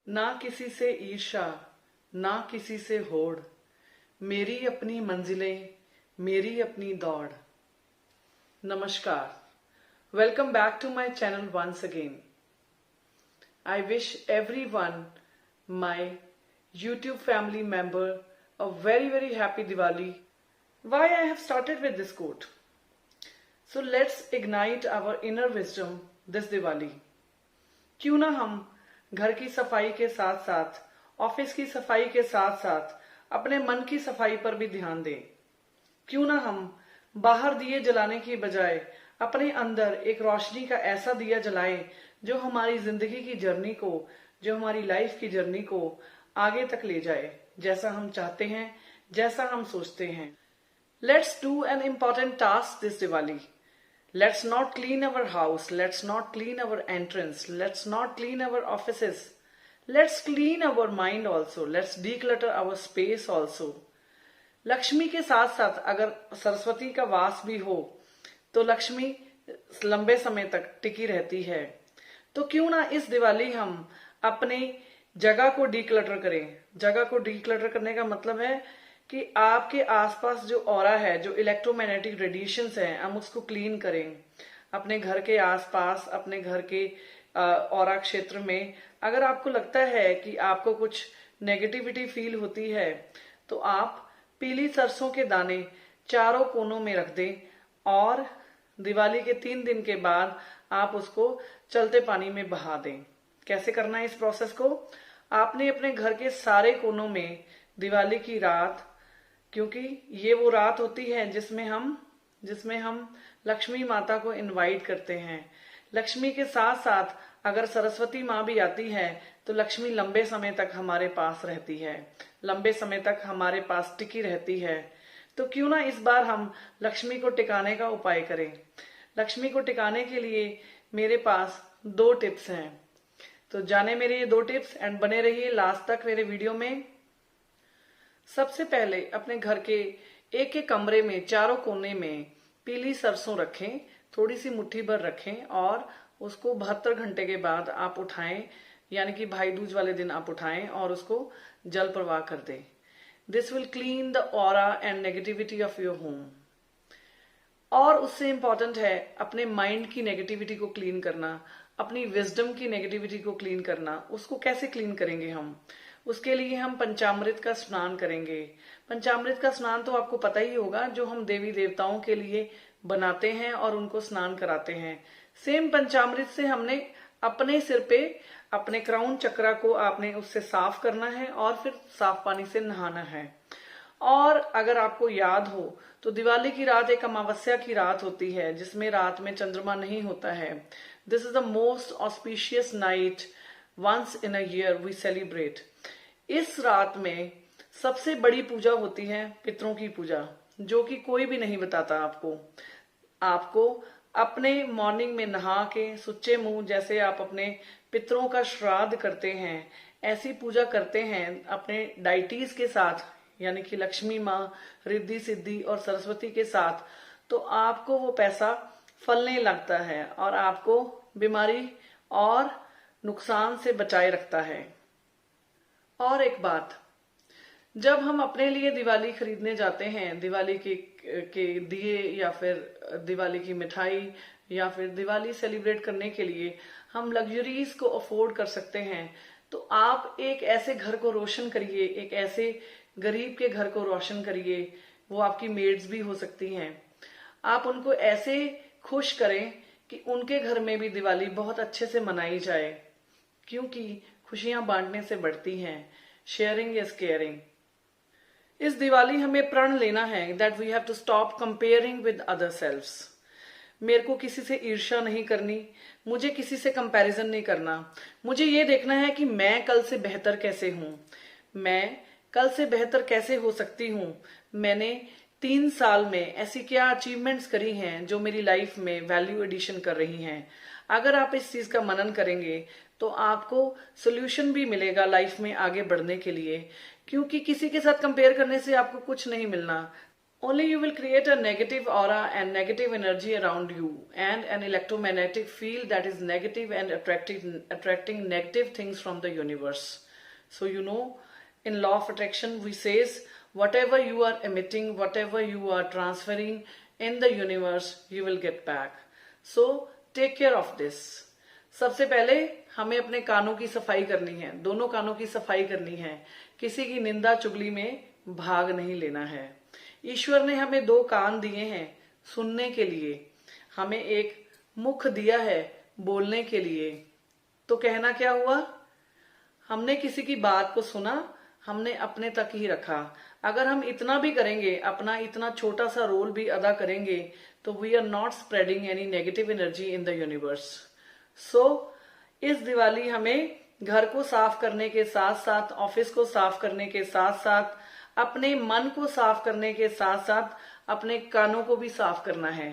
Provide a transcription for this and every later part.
ना किसी से ईर्ष्या, ना किसी से होड़, मेरी अपनी मंजिलें, मेरी अपनी दौड़। नमस्कार, welcome back to my channel once again. I wish everyone, my YouTube family member, a very happy Diwali. Why I have started with this quote? So let's ignite our inner wisdom this Diwali. क्यों ना हम घर की सफाई के साथ साथ, office की सफाई के साथ साथ अपने मन की सफाई पर भी ध्यान दें। क्यों ना हम बाहर दिए जलाने की बजाय अपने अंदर एक रोशनी का ऐसा दिया जलाएं जो हमारी जिंदगी की जर्नी को, जो हमारी लाइफ की जर्नी को आगे तक ले जाए, जैसा हम चाहते हैं, जैसा हम सोचते हैं। Let's do an important task this Diwali. Let's not clean our house. Let's not clean our entrance. Let's not clean our offices. Let's clean our mind also. Let's declutter our space also. Lakshmi के साथ साथ अगर सरस्वती का वास भी हो तो लक्ष्मी लंबे समय तक टिकी रहती है। तो क्यों ना इस दिवाली हम अपने जगह को डीक्लटर करें। जगह को डीक्लटर करने का मतलब है कि आपके आसपास जो ऑरा है, जो इलेक्ट्रोमैग्नेटिक रेडिएशंस हैं, हम उसको क्लीन करें। अपने घर के आसपास, अपने घर के ऑरा क्षेत्र में अगर आपको लगता है कि आपको कुछ नेगेटिविटी फील होती है तो आप पीली सरसों के दाने चारों कोनों में रख दें और दिवाली के 3 दिन के बाद आप उसको चलते पानी में बहा दें। कैसे करना है इस प्रोसेस को? आपने अपने घर के सारे कोनों में दिवाली की रात, क्योंकि ये वो रात होती है जिसमें हम लक्ष्मी माता को इनवाइट करते हैं। लक्ष्मी के साथ साथ अगर सरस्वती माँ भी आती है तो लक्ष्मी लंबे समय तक हमारे पास रहती है, लंबे समय तक हमारे पास टिकी रहती है। तो क्यों ना इस बार हम लक्ष्मी को टिकाने का उपाय करें। लक्ष्मी को टिकाने के लिए मेरे पास 2 टिप्स हैं। तो जाने मेरे ये 2 टिप्स एंड बने रहिए लास्ट तक मेरे वीडियो में। सबसे पहले अपने घर के एक एक कमरे में चारों कोने में पीली सरसों रखें, थोड़ी सी मुट्ठी भर रखें और उसको 72 घंटे के बाद आप उठाएं, यानी कि भाई दूज वाले दिन आप उठाएं और उसको जल प्रवाह कर दें। This will clean the aura and negativity of your home. और उससे इम्पॉर्टेंट है अपने माइंड की नेगेटिविटी को क्लीन करना, अपनी विजडम की नेगेटिविटी को क्लीन करना। उसको कैसे क्लीन करेंगे हम? उसके लिए हम पंचामृत का स्नान करेंगे। पंचामृत का स्नान तो आपको पता ही होगा, जो हम देवी देवताओं के लिए बनाते हैं और उनको स्नान कराते हैं। सेम पंचामृत से हमने अपने सिर पे, अपने क्राउन चक्रा को आपने उससे साफ करना है और फिर साफ पानी से नहाना है। और अगर आपको याद हो तो दिवाली की रात एक अमावस्या की रात होती है जिसमें रात में चंद्रमा नहीं होता है। This is the most auspicious night once in a year we celebrate. इस रात में सबसे बड़ी पूजा होती है पितरों की पूजा, जो कि कोई भी नहीं बताता आपको अपने मॉर्निंग में नहा के सुच्चे मुंह, जैसे आप अपने पितरों का श्राद्ध करते हैं, ऐसी पूजा करते हैं अपने डाइटीज के साथ, यानी कि लक्ष्मी माँ, रिद्धि सिद्धि और सरस्वती के साथ, तो आपको वो पैसा फलने लगता है और आपको बीमारी और नुकसान से बचाए रखता है। और एक बात, जब हम अपने लिए दिवाली खरीदने जाते हैं, दिवाली के दिए या फिर दिवाली की मिठाई या फिर दिवाली सेलिब्रेट करने के लिए हम लग्जरीज को अफोर्ड कर सकते हैं, तो आप एक ऐसे घर को रोशन करिए, एक ऐसे गरीब के घर को रोशन करिए। वो आपकी मेड्स भी हो सकती हैं। आप उनको ऐसे खुश करें कि उनके घर में भी दिवाली बहुत अच्छे से मनाई जाए, क्योंकि खुशियां बांटने से बढ़ती हैं। Sharing is caring. इस दिवाली हमें प्रण लेना है that we have to stop comparing with other selves. मेरे को किसी से ईर्ष्या नहीं करनी, मुझे किसी से कंपैरिजन नहीं करना। मुझे ये देखना है कि मैं कल से बेहतर कैसे हूं, मैं कल से बेहतर कैसे हो सकती हूं। मैंने 3 साल में ऐसी क्या अचीवमेंट्स करी हैं जो मेरी लाइफ में वैल्यू एडिशन कर रही हैं। अगर आप इस चीज का मनन करेंगे तो आपको सोल्यूशन भी मिलेगा लाइफ में आगे बढ़ने के लिए, क्योंकि किसी के साथ कंपेयर करने से आपको कुछ नहीं मिलना। only you will create a negative aura and negative energy around you and an electromagnetic field that is negative and attracting negative things from the universe. So you know, in law of attraction we says whatever you are emitting, whatever you are transferring in the universe, you will get back. So take care of this. सबसे पहले हमें अपने कानों की सफाई करनी है, दोनों कानों की सफाई करनी है, किसी की निंदा चुगली में भाग नहीं लेना है। ईश्वर ने हमें दो कान दिए हैं सुनने के लिए, हमें एक मुख दिया है बोलने के लिए। तो कहना क्या हुआ, हमने किसी की बात को सुना, हमने अपने तक ही रखा। अगर हम इतना भी करेंगे, अपना इतना छोटा सा रोल भी अदा करेंगे, तो we are not spreading any negative energy in the universe. So इस दिवाली हमें घर को साफ करने के साथ साथ, ऑफिस को साफ करने के साथ साथ, अपने मन को साफ करने के साथ साथ अपने कानों को भी साफ करना है।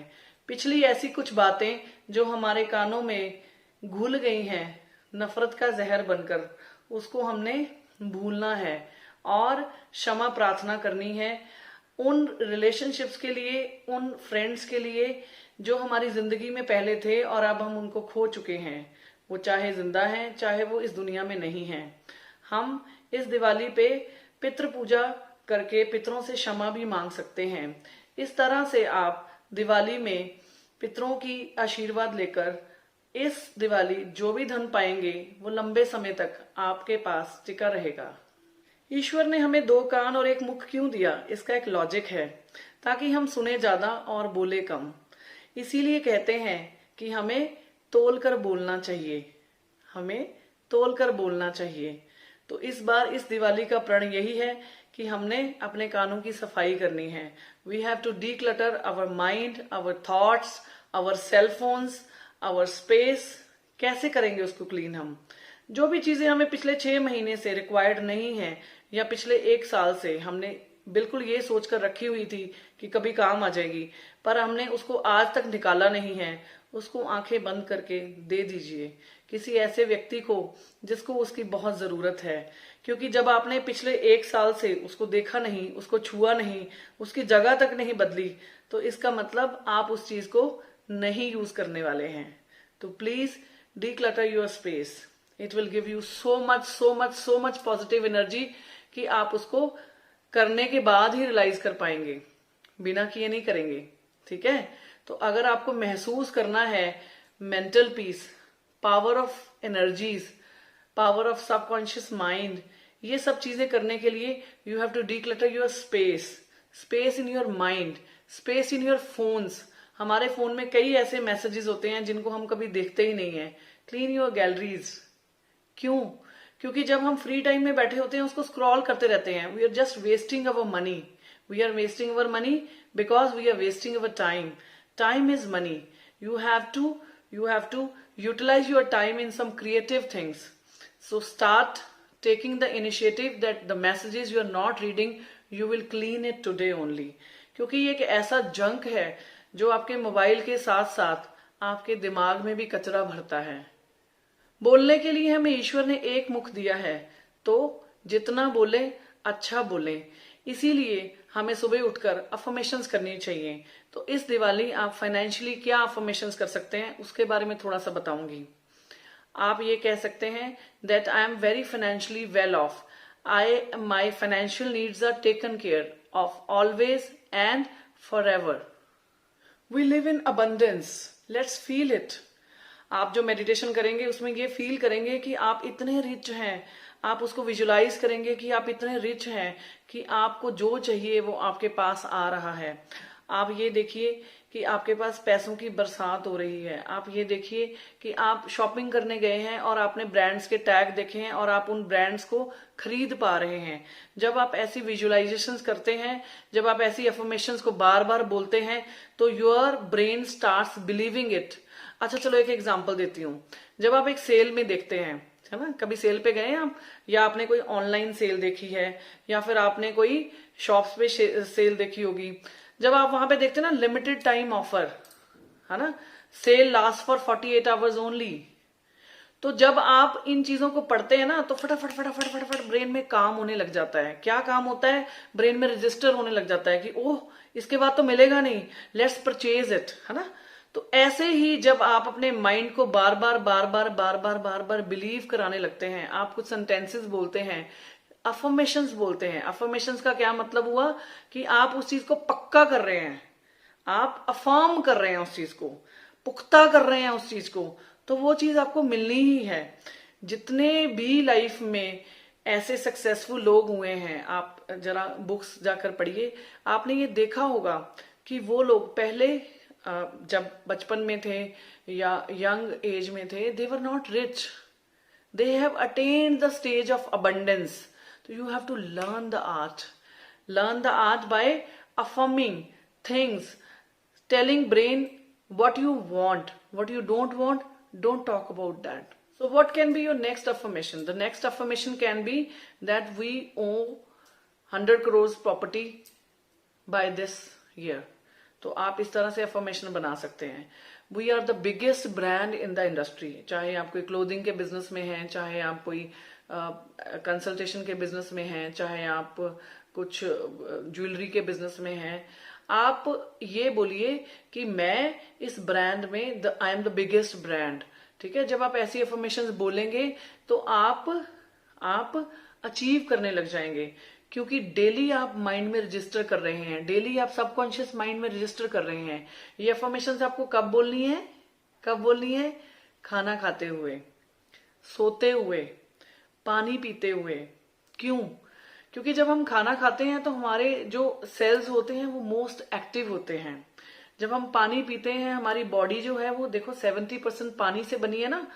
पिछली ऐसी कुछ बातें जो हमारे कानों में घुल गई हैं नफरत का जहर बनकर, उसको हमने भूलना है और क्षमा प्रार्थना करनी है उन रिलेशनशिप्स के लिए, उन फ्रेंड्स के लिए जो हमारी जिंदगी में पहले थे और अब हम उनको खो चुके हैं। वो चाहे जिंदा हैं, चाहे वो इस दुनिया में नहीं हैं। हम इस दिवाली पे पितृ पूजा करके पितरों से क्षमा भी मांग सकते हैं। इस तरह से आप दिवाली में पितरों की आशीर्वाद लेकर इस दिवाली जो भी धन पाएंगे वो लंबे समय तक आपके पास टिका रहेगा। ईश्वर ने हमें दो कान और एक मुख क्यों दिया, इसका एक लॉजिक है, ताकि हम सुने ज्यादा और बोले कम। इसीलिए कहते हैं कि हमें तोल कर बोलना चाहिए, हमें तोल कर बोलना चाहिए। तो इस बार इस दिवाली का प्रण यही है कि हमने अपने कानों की सफाई करनी है। We have to declutter our mind, our thoughts, our cell phones, our space. कैसे करेंगे उसको क्लीन हम? जो भी चीजें हमें पिछले 6 महीने से रिक्वायर्ड नहीं है या पिछले 1 साल से हमने बिल्कुल ये सोचकर रखी हुई थी कि कभी काम आ जाएगी, पर हमने उसको आज तक निकाला नहीं है, उसको आंखें बंद करके दे दीजिए किसी ऐसे व्यक्ति को जिसको उसकी बहुत जरूरत है। क्योंकि जब आपने पिछले 1 साल से उसको देखा नहीं, उसको छुआ नहीं, उसकी जगह तक नहीं बदली, तो इसका मतलब आप उस चीज को नहीं यूज करने वाले हैं। तो please declutter your space, it will give you so much positive energy कि आप उसको करने के बाद ही रियलाइज कर पाएंगे, बिना किए नहीं करेंगे। ठीक है? तो अगर आपको महसूस करना है mental peace, power of energies, power of subconscious mind, ये सब चीजें करने के लिए you have to declutter your space, space in your mind, space in your phones. हमारे फोन में कई ऐसे मैसेजेस होते हैं जिनको हम कभी देखते ही नहीं है। Clean your galleries. क्यों? क्योंकि जब हम फ्री टाइम में बैठे होते हैं उसको स्क्रॉल करते रहते हैं। We are just wasting our money, we are wasting our money because we are wasting our time. Time is money. you have to utilize your time in some creative things. So start taking the initiative that the messages you are not reading, you will clean it today only. क्योंकि ये एक ऐसा junk है जो आपके mobile के साथ साथ आपके दिमाग में भी कचरा भरता है। बोलने के लिए हमें ईश्वर ने एक मुख दिया है, तो जितना बोले अच्छा बोले। इसीलिए हमें सुबह उठकर अफर्मेशंस करनी चाहिए। तो इस दिवाली आप फाइनेंशियली क्या अफर्मेशंस कर सकते हैं उसके बारे में थोड़ा सा बताऊंगी। आप ये कह सकते हैं that I am very financially well off, my financial needs are taken care of always and for ever. We live in abundance, let's feel it. आप जो मेडिटेशन करेंगे उसमें ये फील करेंगे कि आप इतने रिच हैं, आप उसको विजुलाइज करेंगे कि आप इतने रिच हैं कि आपको जो चाहिए वो आपके पास आ रहा है। आप ये देखिए कि आपके पास पैसों की बरसात हो रही है। आप ये देखिए कि आप शॉपिंग करने गए हैं और आपने ब्रांड्स के टैग देखे हैं और आप उन ब्रांड्स को खरीद पा रहे हैं। जब आप ऐसी विजुअलाइजेशंस करते हैं, जब आप ऐसी अफर्मेशंस को बार बार बोलते हैं, तो your brain starts believing it. अच्छा चलो एक एग्जांपल देती हूँ। जब आप एक सेल में देखते हैं, है ना, कभी सेल पे गए आप, या आपने कोई ऑनलाइन सेल देखी है, या फिर आपने कोई शॉप्स पे सेल देखी होगी। जब आप वहां पे देखते हैं ना लिमिटेड टाइम ऑफर, है ना, sale last for 48 hours only, तो जब आप इन चीजों को पढ़ते हैं ना तो फटाफट फटाफट फटाफट ब्रेन में काम होने लग जाता है। क्या काम होता है? ब्रेन में रजिस्टर होने लग जाता है कि ओह इसके बाद तो मिलेगा नहीं, लेट्स परचेज इट, है ना। तो ऐसे ही जब आप अपने माइंड को बार बार बार बार बार बार बार बार बिलीव कराने लगते हैं, आप कुछ सेंटेंसेस बोलते हैं, अफर्मेशंस बोलते हैं। अफर्मेशंस का क्या मतलब हुआ कि आप उस चीज को पक्का कर रहे हैं, आप अफर्म कर रहे हैं उस चीज को, पुख्ता कर रहे हैं उस चीज को, तो वो चीज आपको मिलनी ही है। जितने भी लाइफ में ऐसे सक्सेसफुल लोग हुए हैं, आप जरा बुक्स जाकर पढ़िए, आपने ये देखा होगा कि वो लोग पहले जब बचपन में थे या यंग एज में थे, they were not rich, they have attained the stage of abundance. So you have to learn the art by affirming things, telling brain what you want, what you don't want, don't talk about that. So what can be your next affirmation? The next affirmation can be that we own 100 crores property by this year. तो आप इस तरह से affirmation बना सकते हैं। We are the biggest brand in the industry. चाहे आप कोई क्लोथिंग के बिजनेस में हैं, चाहे आप कोई कंसल्टेशन के बिजनेस में हैं, चाहे आप कुछ ज्वेलरी के बिजनेस में हैं, आप ये बोलिए कि मैं इस ब्रांड में I am the biggest brand. ठीक है, जब आप ऐसी अफर्मेशंस बोलेंगे तो आप अचीव करने लग जाएंगे, क्योंकि डेली आप माइंड में रजिस्टर कर रहे हैं, डेली आप सबकॉन्शियस माइंड में रजिस्टर कर रहे हैं। ये अफर्मेशंस आपको कब बोलनी है? कब बोलनी है? खाना खाते हुए, सोते हुए, पानी पीते हुए। क्यों? क्योंकि जब हम खाना खाते हैं तो हमारे जो सेल्स होते हैं वो मोस्ट एक्टिव होते हैं। जब हम पानी पीते हैं, हमारी बॉडी जो है वो देखो 70% पानी से बनी है ना।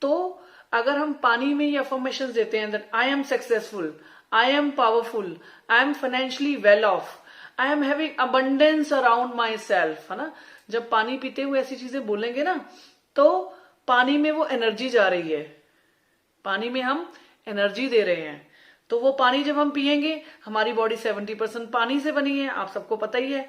तो अगर हम पानी में ये अफर्मेशंस देते हैं that I am successful, I am powerful, I am financially well off, I am having abundance around myself, है ना। जब पानी पीते हुए ऐसी चीजें बोलेंगे ना तो पानी में वो एनर्जी जा रही है, पानी में हम एनर्जी दे रहे हैं। तो वो पानी जब हम पिएंगे, हमारी बॉडी 70% पानी से बनी है, आप सबको पता ही है,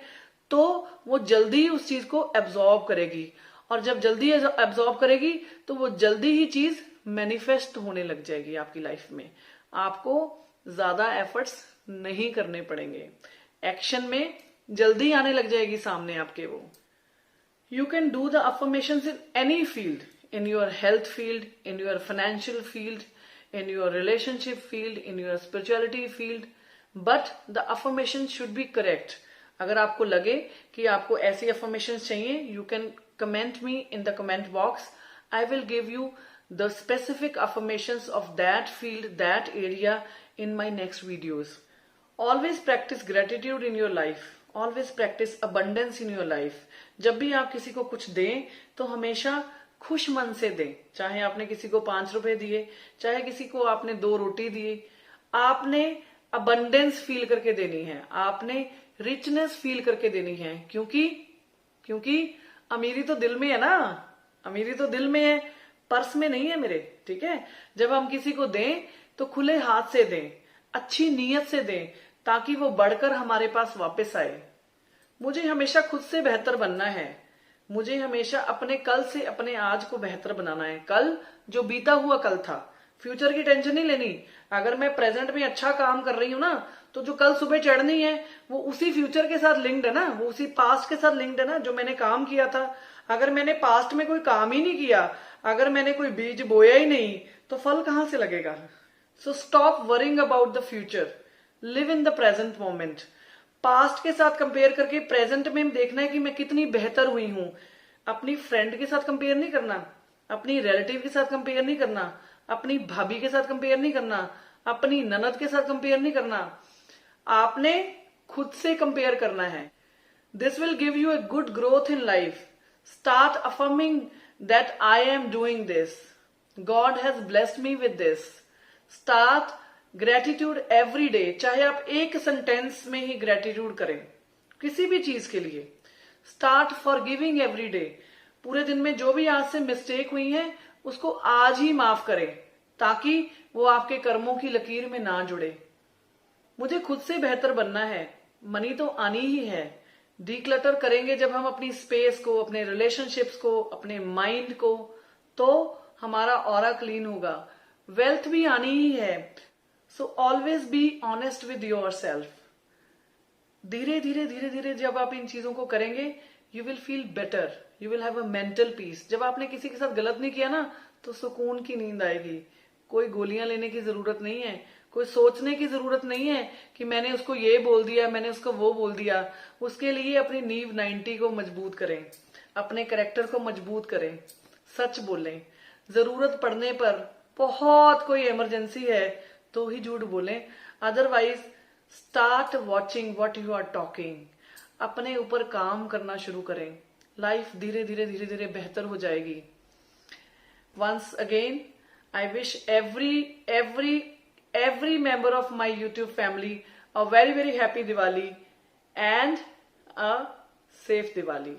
तो वो जल्दी उस चीज को एब्जॉर्ब करेगी, और जब जल्दी एब्जॉर्ब करेगी तो वो जल्दी ही चीज मैनिफेस्ट होने लग जाएगी आपकी लाइफ में। आपको ज्यादा एफर्ट्स नहीं करने पड़ेंगे, एक्शन में जल्दी आने लग जाएगी सामने आपके वो। You can do the affirmations in any field, in your health field, in your financial field, in your relationship field, in your spirituality field, but the affirmation should be correct. अगर आपको लगे कि आपको ऐसी affirmations चाहिए, you can comment me in the comment box. I will give you the specific affirmations of that field, that area in my next videos. Always practice gratitude in your life. Always practice abundance in your life. जब भी आप किसी को कुछ दें तो हमेशा खुश मन से दें। चाहे आपने किसी को 5 रुपए दिए, चाहे किसी को आपने 2 रोटी दी, आपने अबंडेंस फील करके देनी है, आपने रिचनेस फील करके देनी है। क्योंकि अमीरी तो दिल में है ना, अमीरी तो दिल में है, पर्स में नहीं है मेरे। ठीक है, जब हम किसी को दें तो खुले हाथ से दें, अच्छी नीयत से दें, ताकि वो बढ़कर हमारे पास वापस आए। मुझे हमेशा खुद से बेहतर बनना है, मुझे हमेशा अपने कल से अपने आज को बेहतर बनाना है। कल जो बीता हुआ कल था, फ्यूचर की टेंशन नहीं लेनी। अगर मैं प्रेजेंट में अच्छा काम कर रही हूं ना, तो जो कल सुबह चढ़नी है वो उसी फ्यूचर के साथ लिंक्ड है ना, वो उसी पास्ट के साथ लिंक्ड है ना, जो मैंने काम किया था। अगर मैंने पास्ट में कोई काम ही नहीं किया, अगर मैंने कोई बीज बोया ही नहीं, तो फल कहां से लगेगा। So stop worrying about the future, live in the present moment. Past के साथ कंपेयर करके प्रेजेंट में देखना है कि मैं कितनी बेहतर हुई हूं। अपनी फ्रेंड के साथ कंपेयर नहीं करना, अपनी रिलेटिव के साथ कंपेयर नहीं करना, अपनी भाभी के साथ कंपेयर नहीं करना, अपनी ननद के साथ कंपेयर नहीं करना, आपने खुद से कंपेयर करना है। This will give U a good growth in life. Start affirming that I am doing this, God has blessed me with this. Start gratitude every day. चाहे आप एक सेंटेंस में ही ग्रेटिट्यूड करें किसी भी चीज के लिए। Start forgiving every day. पूरे दिन में जो भी आज से मिस्टेक हुई है उसको आज ही माफ करें, ताकि वो आपके कर्मों की लकीर में ना जुड़े। मुझे खुद से बेहतर बनना है, मनी तो आनी ही है। डिक्लटर करेंगे जब हम अपनी स्पेस को, अपने रिलेशनशिप्स को, अपने माइंड को, तो हमारा ऑरा क्लीन होगा, वेल्थ भी आनी ही है। So always be honest with your self. धीरे धीरे धीरे धीरे जब आप इन चीजों को करेंगे, you will feel better, you will have a mental peace. जब आपने किसी के साथ गलत नहीं किया ना, तो सुकून की नींद आएगी। कोई गोलियां लेने की जरूरत नहीं है, कोई सोचने की जरूरत नहीं है कि मैंने उसको ये बोल दिया, मैंने उसको वो बोल दिया। उसके लिए अपनी नींव 90 को मजबूत करें, अपने कैरेक्टर को मजबूत करें, सच बोलें। जरूरत पड़ने पर, बहुत कोई इमरजेंसी है तो ही झूठ बोलें, otherwise start watching what you are talking. अपने ऊपर काम करना शुरू करें, लाइफ धीरे धीरे धीरे धीरे बेहतर हो जाएगी। Once again, I wish every member of my YouTube family a very happy Diwali and a safe Diwali.